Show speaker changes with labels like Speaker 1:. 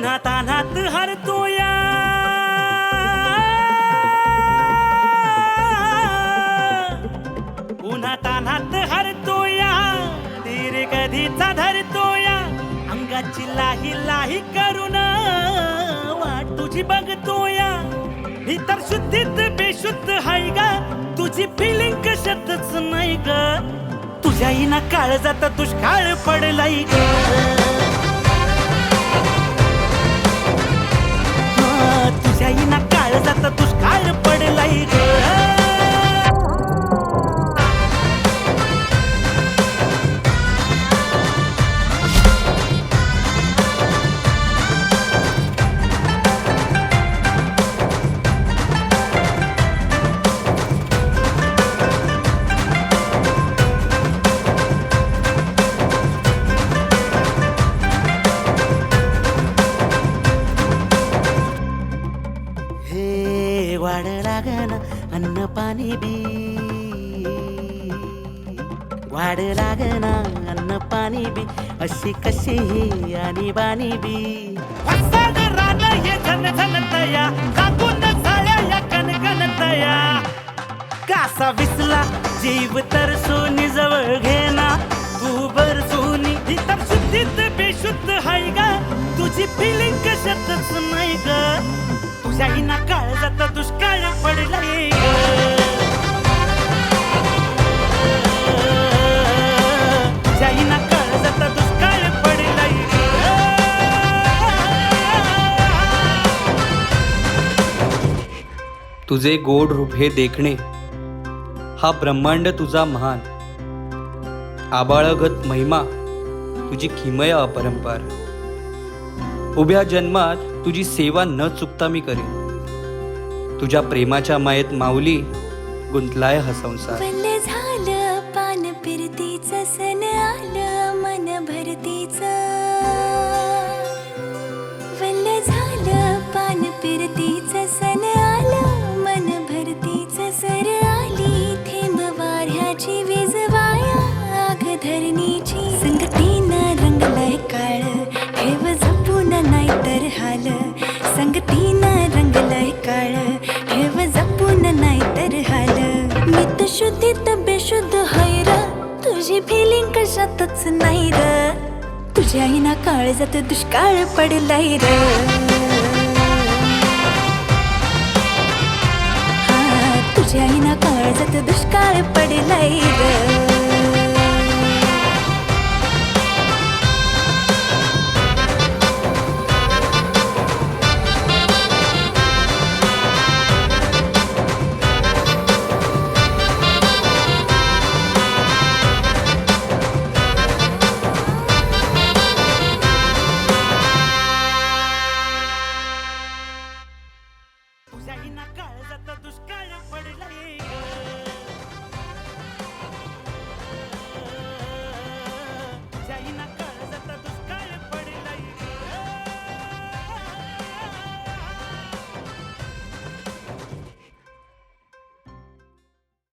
Speaker 1: उन्हा तान्हात हरतोया उन्हा तान्हात हरतोया तीर कधीचा धरतोया अंगाची लाही लाही करून वाट तुझी बघतोया ही तर शुद्धीत बेशुद्ध हाय ग तुझी फिलिंग कशातच नाही ग तुझ्या हिना काळजात दुष्काळ पडलाय ग तुझ्या हिना काळजात दुष्काळ पडलाय ग वाढ लागना अन्न पाणी बी वाढ लागना अन्न पाणी बी अशी कशी ही आणि बाणी बी वसाड रान हे झन झन तया काकून झाल्या या कणकण तया कासा विसला जीव तर सोनी जवळ घेना तू बर सोनी ही तर शुद्धीत बेशुद्ध हाय ग तुझी फिलिंग कशातच नाही ग तुझ्या हिना काळजात दुष्काळ पडलाय तुझ्या हिना काळजात दुष्काळ पडलाय
Speaker 2: तुझे गोड रूप हे देखणे हा ब्रह्मांड तुझा महान आबाळगत महिमा तुझी किमय अपरंपार उभ्या जन्मात तुझी सेवा न चुकता मी करेन तुझ्या प्रेमाच्या मायेत माऊली गुंतलाय हा संसार
Speaker 3: वल्ल झालं पान फिरतीचं सन आलं मन भरतीचं वल्ल झालं पान फिरतीचं सन आलं मन भरतीचं सर आली थेंब वाऱ्याची वीज वाया आग धरणीची संगतीनं रंगलंय काळ ठेव जपून नाही तर हाल संगतीनं रंगलंय काळ ठेव जपून नाही तर हाल मी तर शुद्धीत बेशुद्ध हाय र तुझी फिलिंग कशातच नाही र तुझ्या हिना काळजात दुष्काळ पडलाय र तुझ्या हिना काळजात दुष्काळ पडलाय र